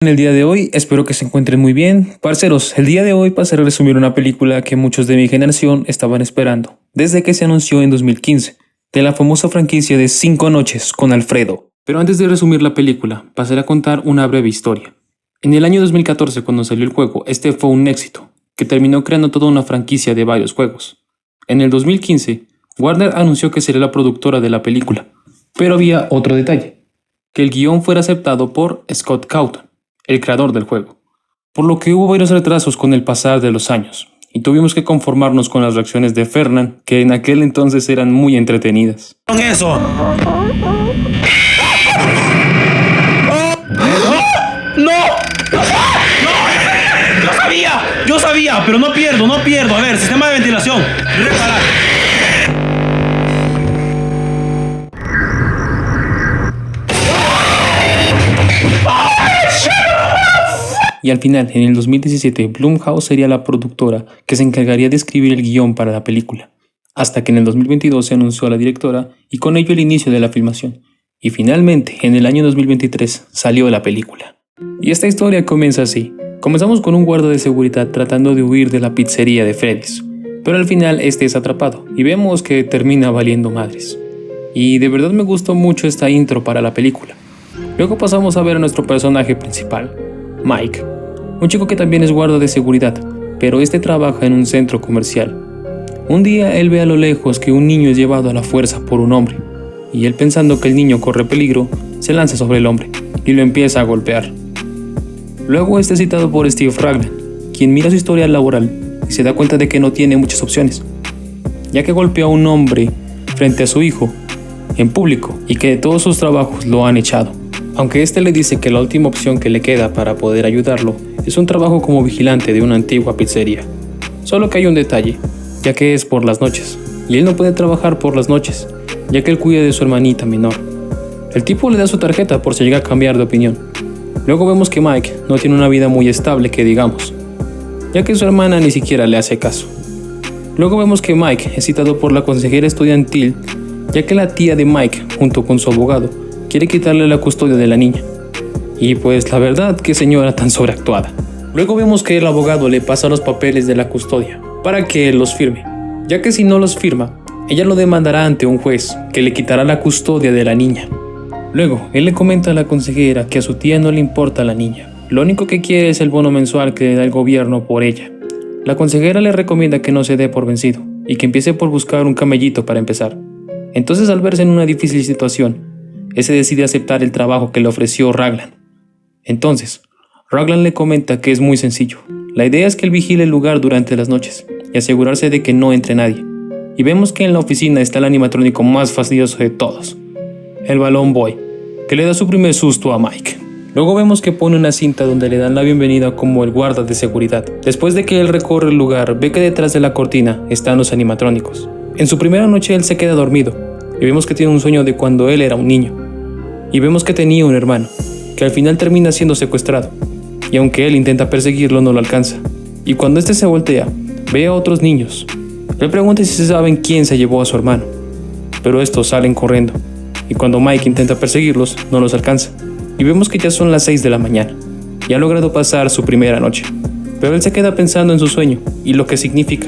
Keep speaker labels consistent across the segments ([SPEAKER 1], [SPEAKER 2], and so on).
[SPEAKER 1] En el día de hoy, espero que se encuentren muy bien. Parceros, el día de hoy pasaré a resumir una película que muchos de mi generación estaban esperando, desde que se anunció en 2015, de la famosa franquicia de 5 noches con Alfredo. Pero antes de resumir la película, pasaré a contar una breve historia. En el año 2014, cuando salió el juego, este fue un éxito, que terminó creando toda una franquicia de varios juegos. En el 2015, Warner anunció que sería la productora de la película, pero había otro detalle, que el guión fuera aceptado por Scott Cawthon, el creador del juego, por lo que hubo varios retrasos con el pasar de los años, y tuvimos que conformarnos con las reacciones de Fernan, que en aquel entonces eran muy entretenidas.
[SPEAKER 2] Con eso. ¡No! Yo sabía, pero no pierdo. A ver, sistema de ventilación. Reparar.
[SPEAKER 1] Y al final, en el 2017, Blumhouse sería la productora que se encargaría de escribir el guión para la película, hasta que en el 2022 se anunció a la directora y con ello el inicio de la filmación. Y finalmente, en el año 2023, salió la película. Y esta historia comienza así. Comenzamos con un guarda de seguridad tratando de huir de la pizzería de Freddy's, pero al final este es atrapado y vemos que termina valiendo madres. Y de verdad me gustó mucho esta intro para la película. Luego pasamos a ver a nuestro personaje principal, Mike, un chico que también es guarda de seguridad, pero este trabaja en un centro comercial. Un día él ve a lo lejos que un niño es llevado a la fuerza por un hombre, y él, pensando que el niño corre peligro, se lanza sobre el hombre y lo empieza a golpear. Luego es citado por Steve Raglan, quien mira su historial laboral y se da cuenta de que no tiene muchas opciones, ya que golpeó a un hombre frente a su hijo en público y que de todos sus trabajos lo han echado. Aunque este le dice que la última opción que le queda para poder ayudarlo es un trabajo como vigilante de una antigua pizzería. Solo que hay un detalle, ya que es por las noches, y él no puede trabajar por las noches, ya que él cuida de su hermanita menor. El tipo le da su tarjeta por si llega a cambiar de opinión. Luego vemos que Mike no tiene una vida muy estable que digamos, ya que su hermana ni siquiera le hace caso. Luego vemos que Mike es citado por la consejera estudiantil, ya que la tía de Mike, junto con su abogado, quiere quitarle la custodia de la niña. Y pues la verdad, qué señora tan sobreactuada. Luego vemos que el abogado le pasa los papeles de la custodia para que él los firme, ya que si no los firma, ella lo demandará ante un juez que le quitará la custodia de la niña. Luego, él le comenta a la consejera que a su tía no le importa la niña. Lo único que quiere es el bono mensual que le da el gobierno por ella. La consejera le recomienda que no se dé por vencido y que empiece por buscar un camellito para empezar. Entonces, al verse en una difícil situación, ese decide aceptar el trabajo que le ofreció Raglan. Entonces, Raglan le comenta que es muy sencillo. La idea es que él vigile el lugar durante las noches y asegurarse de que no entre nadie. Y vemos que en la oficina está el animatrónico más fastidioso de todos, el Balloon Boy, que le da su primer susto a Mike. Luego vemos que pone una cinta donde le dan la bienvenida como el guarda de seguridad. Después de que él recorre el lugar, ve que detrás de la cortina están los animatrónicos. En su primera noche él se queda dormido y vemos que tiene un sueño de cuando él era un niño. Y vemos que tenía un hermano, que al final termina siendo secuestrado, y aunque él intenta perseguirlo no lo alcanza. Y cuando este se voltea, ve a otros niños. Le pregunta si se saben quién se llevó a su hermano, pero estos salen corriendo, y cuando Mike intenta perseguirlos, no los alcanza. Y vemos que ya son las 6 de la mañana, y ha logrado pasar su primera noche. Pero él se queda pensando en su sueño, y lo que significa,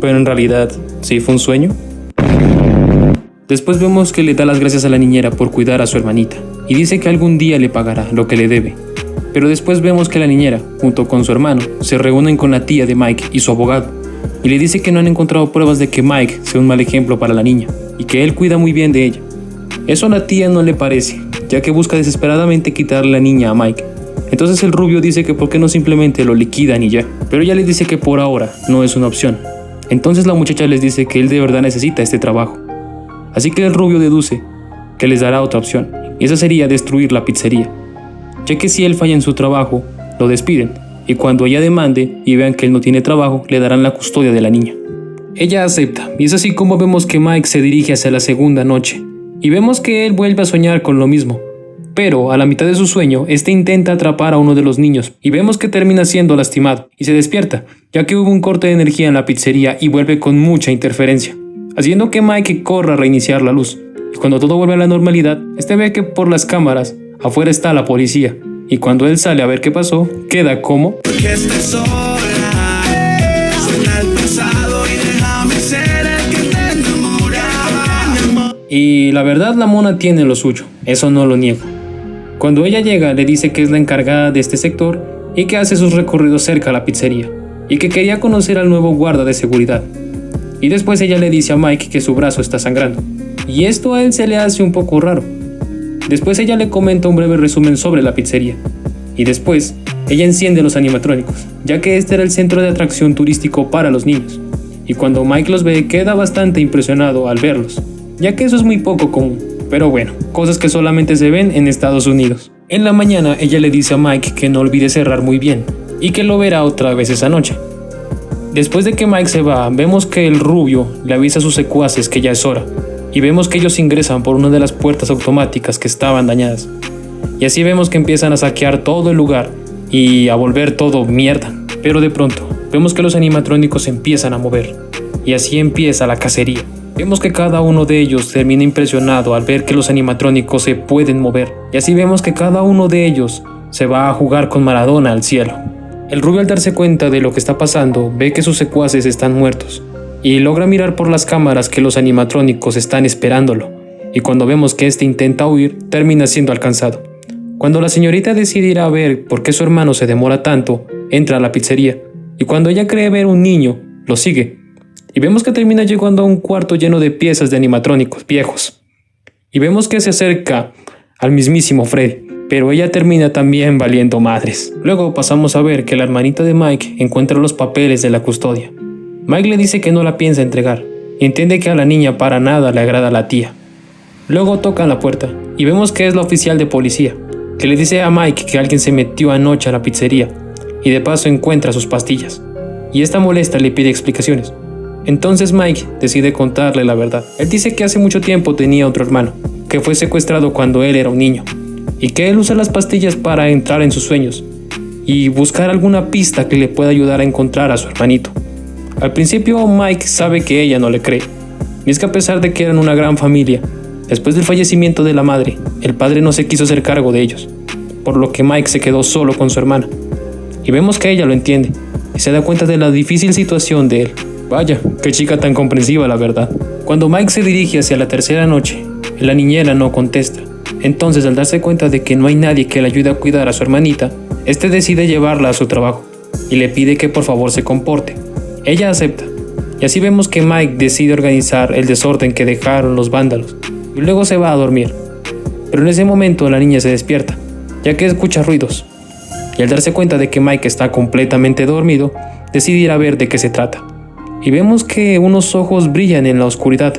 [SPEAKER 1] pero en realidad, ¿sí fue un sueño? Después vemos que le da las gracias a la niñera por cuidar a su hermanita y dice que algún día le pagará lo que le debe. Pero después vemos que la niñera, junto con su hermano, se reúnen con la tía de Mike y su abogado y le dice que no han encontrado pruebas de que Mike sea un mal ejemplo para la niña y que él cuida muy bien de ella. Eso a la tía no le parece, ya que busca desesperadamente quitarle la niña a Mike. Entonces el rubio dice que por qué no simplemente lo liquidan y ya, pero ella le dice que por ahora no es una opción. Entonces la muchacha les dice que él de verdad necesita este trabajo. Así que el rubio deduce que les dará otra opción, y esa sería destruir la pizzería, ya que si él falla en su trabajo, lo despiden, y cuando ella demande y vean que él no tiene trabajo, le darán la custodia de la niña. Ella acepta, y es así como vemos que Mike se dirige hacia la segunda noche, y vemos que él vuelve a soñar con lo mismo, pero a la mitad de su sueño, este intenta atrapar a uno de los niños, y vemos que termina siendo lastimado, y se despierta, ya que hubo un corte de energía en la pizzería y vuelve con mucha interferencia, haciendo que Mike corra a reiniciar la luz. Y cuando todo vuelve a la normalidad, este ve que por las cámaras afuera está la policía, Y cuando él sale a ver qué pasó, queda como...
[SPEAKER 3] Porque estoy sola, suena el pasado y déjame ser el que te enamoraba.
[SPEAKER 1] Y la verdad, la mona tiene lo suyo, eso no lo niego. Cuando ella llega, le dice que es la encargada de este sector y que hace sus recorridos cerca a la pizzería, y que quería conocer al nuevo guarda de seguridad. Y después ella le dice a Mike que su brazo está sangrando, y esto a él se le hace un poco raro. Después ella le comenta un breve resumen sobre la pizzería, y después ella enciende los animatrónicos, ya que este era el centro de atracción turístico para los niños, y cuando Mike los ve queda bastante impresionado al verlos, ya que eso es muy poco común, pero bueno, cosas que solamente se ven en Estados Unidos. En la mañana ella le dice a Mike que no olvide cerrar muy bien, y que lo verá otra vez esa noche. Después de que Mike se va, vemos que el rubio le avisa a sus secuaces que ya es hora, y vemos que ellos ingresan por una de las puertas automáticas que estaban dañadas. Y así vemos que empiezan a saquear todo el lugar y a volver todo mierda. Pero de pronto, vemos que los animatrónicos se empiezan a mover, y así empieza la cacería. Vemos que cada uno de ellos termina impresionado al ver que los animatrónicos se pueden mover, y así vemos que cada uno de ellos se va a jugar con Maradona al cielo. El rubio, al darse cuenta de lo que está pasando, ve que sus secuaces están muertos, y logra mirar por las cámaras que los animatrónicos están esperándolo, y cuando vemos que este intenta huir, termina siendo alcanzado. Cuando la señorita decide ir a ver por qué su hermano se demora tanto, entra a la pizzería, y cuando ella cree ver un niño, lo sigue, y vemos que termina llegando a un cuarto lleno de piezas de animatrónicos viejos, y vemos que se acerca al mismísimo Freddy, pero ella termina también valiendo madres. Luego pasamos a ver que la hermanita de Mike encuentra los papeles de la custodia. Mike le dice que no la piensa entregar, y entiende que a la niña para nada le agrada la tía. Luego tocan la puerta, y vemos que es la oficial de policía, que le dice a Mike que alguien se metió anoche a la pizzería, y de paso encuentra sus pastillas, y esta molesta le pide explicaciones. Entonces Mike decide contarle la verdad. Él dice que hace mucho tiempo tenía otro hermano, que fue secuestrado cuando él era un niño, y que él usa las pastillas para entrar en sus sueños y buscar alguna pista que le pueda ayudar a encontrar a su hermanito. Al principio Mike sabe que ella no le cree, y es que a pesar de que eran una gran familia, después del fallecimiento de la madre, el padre no se quiso hacer cargo de ellos, por lo que Mike se quedó solo con su hermana. Y vemos que ella lo entiende, y se da cuenta de la difícil situación de él. Vaya, qué chica tan comprensiva, la verdad. Cuando Mike se dirige hacia la tercera noche, la niñera no contesta. Entonces, al darse cuenta de que no hay nadie que le ayude a cuidar a su hermanita, este decide llevarla a su trabajo, y le pide que por favor se comporte. Ella acepta, y así vemos que Mike decide organizar el desorden que dejaron los vándalos, y luego se va a dormir. Pero en ese momento la niña se despierta, ya que escucha ruidos, y al darse cuenta de que Mike está completamente dormido, decide ir a ver de qué se trata. Y vemos que unos ojos brillan en la oscuridad,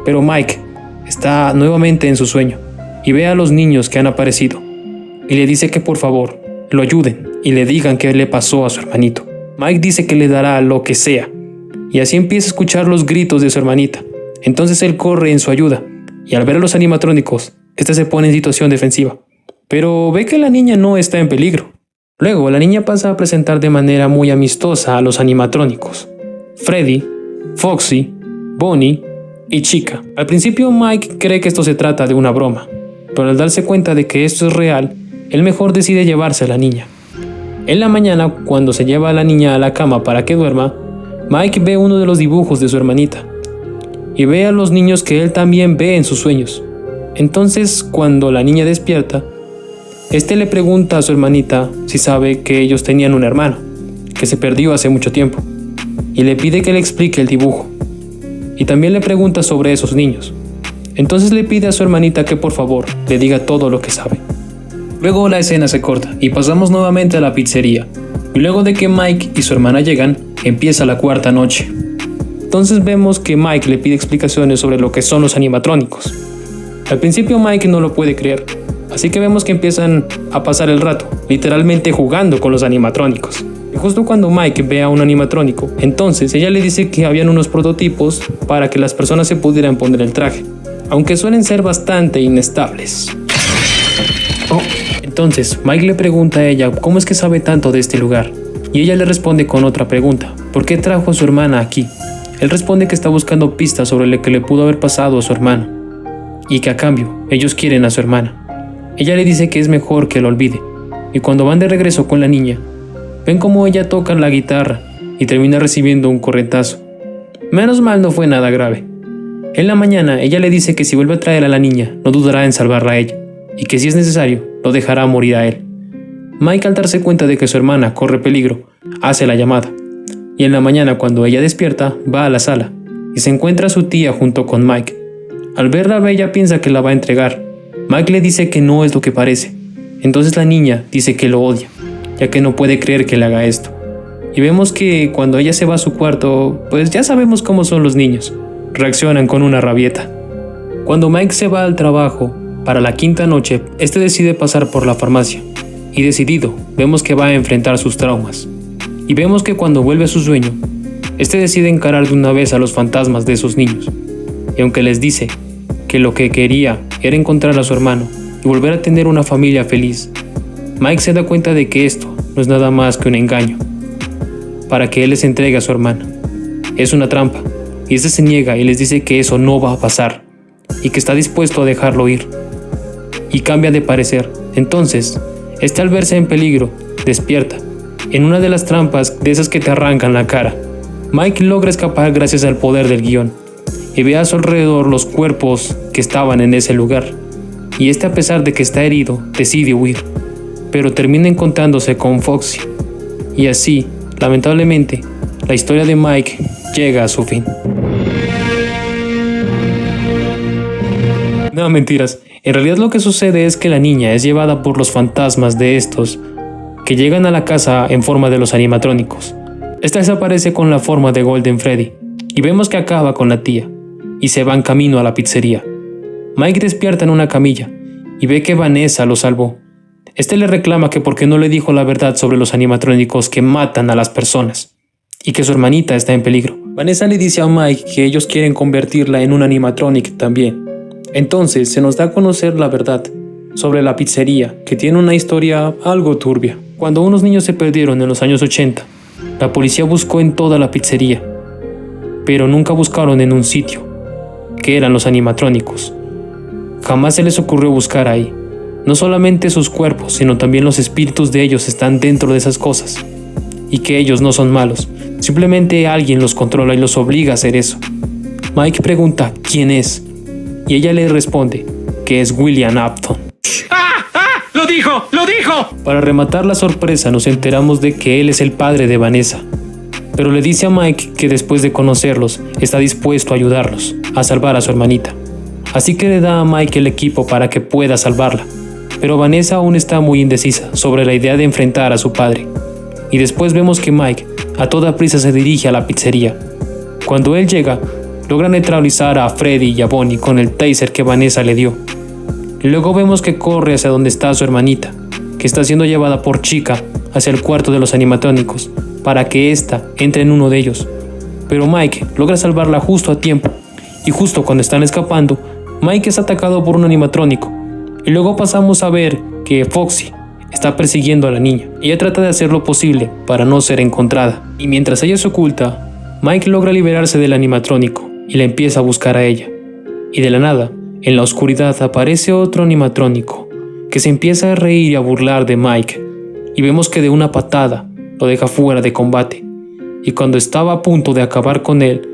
[SPEAKER 1] pero Mike está nuevamente en su sueño, y ve a los niños que han aparecido, y le dice que por favor lo ayuden y le digan qué le pasó a su hermanito. Mike dice que le dará lo que sea, y así empieza a escuchar los gritos de su hermanita. Entonces él corre en su ayuda, y al ver a los animatrónicos, este se pone en situación defensiva, pero ve que la niña no está en peligro. Luego la niña pasa a presentar de manera muy amistosa a los animatrónicos: Freddy, Foxy, Bonnie y Chica. Al principio Mike cree que esto se trata de una broma, pero al darse cuenta de que esto es real, él mejor decide llevarse a la niña. En la mañana, cuando se lleva a la niña a la cama para que duerma, Mike ve uno de los dibujos de su hermanita, y ve a los niños que él también ve en sus sueños. Entonces, cuando la niña despierta, este le pregunta a su hermanita si sabe que ellos tenían un hermano, que se perdió hace mucho tiempo, y le pide que le explique el dibujo, y también le pregunta sobre esos niños. Entonces le pide a su hermanita que por favor le diga todo lo que sabe. Luego la escena se corta y pasamos nuevamente a la pizzería, y luego de que Mike y su hermana llegan, empieza la cuarta noche. Entonces vemos que Mike le pide explicaciones sobre lo que son los animatrónicos. Al principio Mike no lo puede creer, así que vemos que empiezan a pasar el rato, literalmente jugando con los animatrónicos. Y justo cuando Mike ve a un animatrónico, entonces ella le dice que habían unos prototipos para que las personas se pudieran poner el traje, aunque suelen ser bastante inestables. Entonces Mike le pregunta a ella cómo es que sabe tanto de este lugar, y ella le responde con otra pregunta: ¿por qué trajo a su hermana aquí? Él responde que está buscando pistas sobre lo que le pudo haber pasado a su hermano, y que a cambio ellos quieren a su hermana. Ella le dice que es mejor que lo olvide, y cuando van de regreso con la niña, ven como ella toca la guitarra y termina recibiendo un correntazo. Menos mal no fue nada grave. En la mañana ella le dice que si vuelve a traer a la niña no dudará en salvarla a ella y que si es necesario lo dejará morir a él. Mike, al darse cuenta de que su hermana corre peligro, hace la llamada y en la mañana cuando ella despierta va a la sala y se encuentra a su tía junto con Mike. Al verla ella piensa que la va a entregar. Mike le dice que no es lo que parece. Entonces la niña dice que lo odia, ya que no puede creer que le haga esto. Y vemos que cuando ella se va a su cuarto, pues ya sabemos cómo son los niños. Reaccionan con una rabieta. Cuando Mike se va al trabajo, para la quinta noche, decide pasar por la farmacia. Y decidido, vemos que va a enfrentar sus traumas. Y vemos que cuando vuelve a su sueño, decide encarar de una vez a los fantasmas de esos niños. Y aunque les dice que lo que quería era encontrar a su hermano y volver a tener una familia feliz, Mike se da cuenta de que esto no es nada más que un engaño para que él les entregue a su hermano. Es una trampa, y se niega y les dice que eso no va a pasar y que está dispuesto a dejarlo ir. Y cambia de parecer. Entonces, al verse en peligro, despierta en una de las trampas de esas que te arrancan la cara. Mike logra escapar gracias al poder del guión y ve a su alrededor los cuerpos que estaban en ese lugar. Y a pesar de que está herido, decide huir, pero termina encontrándose con Foxy. Y así, lamentablemente, la historia de Mike llega a su fin. No, mentiras. En realidad lo que sucede es que la niña es llevada por los fantasmas de estos que llegan a la casa en forma de los animatrónicos. Esta desaparece con la forma de Golden Freddy y vemos que acaba con la tía y se van camino a la pizzería. Mike despierta en una camilla y ve que Vanessa lo salvó. Le reclama que por qué no le dijo la verdad sobre los animatrónicos que matan a las personas y que su hermanita está en peligro. Vanessa le dice a Mike que ellos quieren convertirla en un animatronic también. Entonces se nos da a conocer la verdad sobre la pizzería, que tiene una historia algo turbia. Cuando unos niños se perdieron en los años 80, la policía buscó en toda la pizzería, pero nunca buscaron en un sitio, que eran los animatrónicos. Jamás se les ocurrió buscar ahí. No solamente sus cuerpos, sino también los espíritus de ellos están dentro de esas cosas. Y que ellos no son malos, simplemente alguien los controla y los obliga a hacer eso. Mike pregunta quién es, y ella le responde que es William Afton.
[SPEAKER 2] ¡Lo dijo! ¡Lo dijo!
[SPEAKER 1] Para rematar la sorpresa nos enteramos de que él es el padre de Vanessa, pero le dice a Mike que después de conocerlos está dispuesto a ayudarlos a salvar a su hermanita. Así que le da a Mike el equipo para que pueda salvarla, pero Vanessa aún está muy indecisa sobre la idea de enfrentar a su padre. Y después vemos que Mike a toda prisa se dirige a la pizzería. Cuando él llega, logra neutralizar a Freddy y a Bonnie con el taser que Vanessa le dio. Y luego vemos que corre hacia donde está su hermanita, que está siendo llevada por Chica hacia el cuarto de los animatrónicos para que ésta entre en uno de ellos. Pero Mike logra salvarla justo a tiempo, y justo cuando están escapando, Mike es atacado por un animatrónico. Y luego pasamos a ver que Foxy está persiguiendo a la niña. Ella trata de hacer lo posible para no ser encontrada, y mientras ella se oculta, Mike logra liberarse del animatrónico y la empieza a buscar a ella. Y de la nada, en la oscuridad aparece otro animatrónico que se empieza a reír y a burlar de Mike, y vemos que de una patada lo deja fuera de combate. Y cuando estaba a punto de acabar con él,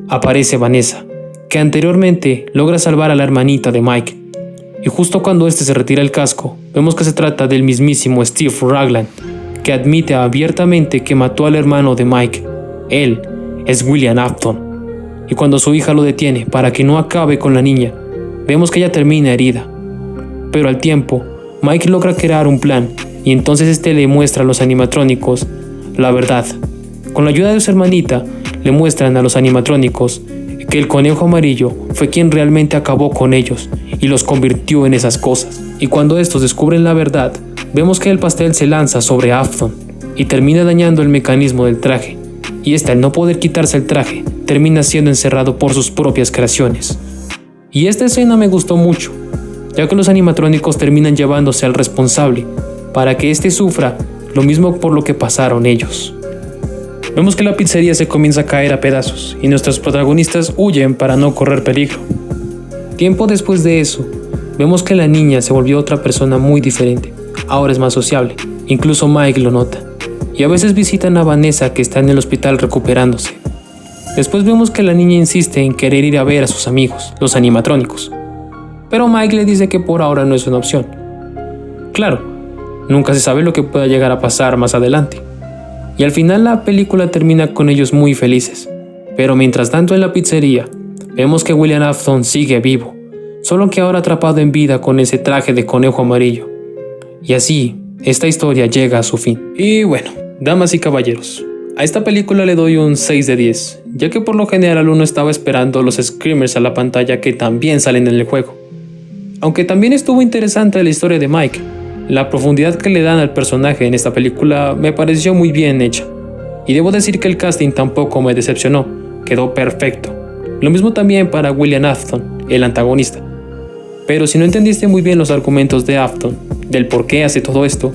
[SPEAKER 1] aparece Vanessa, que anteriormente logra salvar a la hermanita de Mike. Y justo cuando se retira el casco, vemos que se trata del mismísimo Steve Raglan, que admite abiertamente que mató al hermano de Mike. Él es William Afton. Y cuando su hija lo detiene para que no acabe con la niña, vemos que ella termina herida. Pero al tiempo, Mike logra crear un plan, y entonces le muestra a los animatrónicos la verdad. Con la ayuda de su hermanita, le muestran a los animatrónicos que el conejo amarillo fue quien realmente acabó con ellos y los convirtió en esas cosas. Y cuando estos descubren la verdad, vemos que el pastel se lanza sobre Afton y termina dañando el mecanismo del traje, y al no poder quitarse el traje, termina siendo encerrado por sus propias creaciones. Y esta escena me gustó mucho, ya que los animatrónicos terminan llevándose al responsable para que sufra lo mismo por lo que pasaron ellos. Vemos que la pizzería se comienza a caer a pedazos y nuestros protagonistas huyen para no correr peligro. Tiempo después de eso, vemos que la niña se volvió otra persona muy diferente, ahora es más sociable, incluso Mike lo nota, y a veces visitan a Vanessa que está en el hospital recuperándose. Después vemos que la niña insiste en querer ir a ver a sus amigos, los animatrónicos, pero Mike le dice que por ahora no es una opción. Claro, nunca se sabe lo que pueda llegar a pasar más adelante, y al final la película termina con ellos muy felices, pero mientras tanto en la pizzería, vemos que William Afton sigue vivo, solo que ahora atrapado en vida con ese traje de conejo amarillo. Y así, esta historia llega a su fin. Y bueno, damas y caballeros, a esta película le doy un 6 de 10, ya que por lo general uno estaba esperando los screamers a la pantalla que también salen en el juego. Aunque también estuvo interesante la historia de Mike, la profundidad que le dan al personaje en esta película me pareció muy bien hecha. Y debo decir que el casting tampoco me decepcionó, quedó perfecto. Lo mismo también para William Afton, el antagonista. Pero si no entendiste muy bien los argumentos de Afton, del por qué hace todo esto,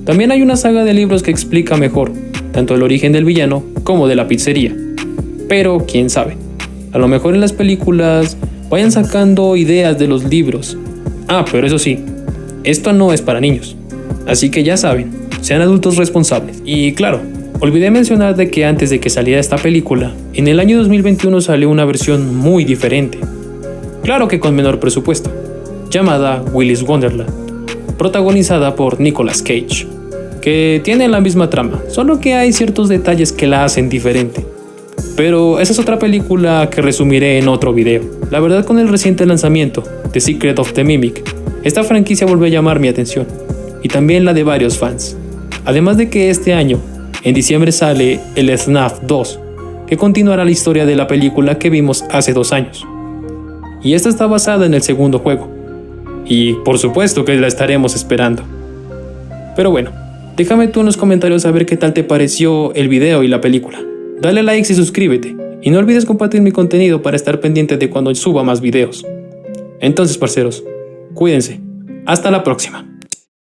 [SPEAKER 1] también hay una saga de libros que explica mejor, tanto el origen del villano como de la pizzería. Pero quién sabe, a lo mejor en las películas vayan sacando ideas de los libros. Pero eso sí, esto no es para niños, así que ya saben, sean adultos responsables. Y claro, olvidé mencionar de que antes de que saliera esta película, en el año 2021 salió una versión muy diferente, claro que con menor presupuesto, llamada Willy's Wonderland, protagonizada por Nicolas Cage, que tiene la misma trama, solo que hay ciertos detalles que la hacen diferente. Pero esa es otra película que resumiré en otro video. La verdad, con el reciente lanzamiento, The Secret of the Mimic, esta franquicia volvió a llamar mi atención, y también la de varios fans. Además de que este año, en diciembre sale el FNAF 2, que continuará la historia de la película que vimos hace 2 años. Y esta está basada en el segundo juego, y por supuesto que la estaremos esperando. Pero bueno, déjame tú en los comentarios saber qué tal te pareció el video y la película. Dale like y suscríbete, y no olvides compartir mi contenido para estar pendiente de cuando suba más videos. Entonces, parceros, cuídense. Hasta la próxima.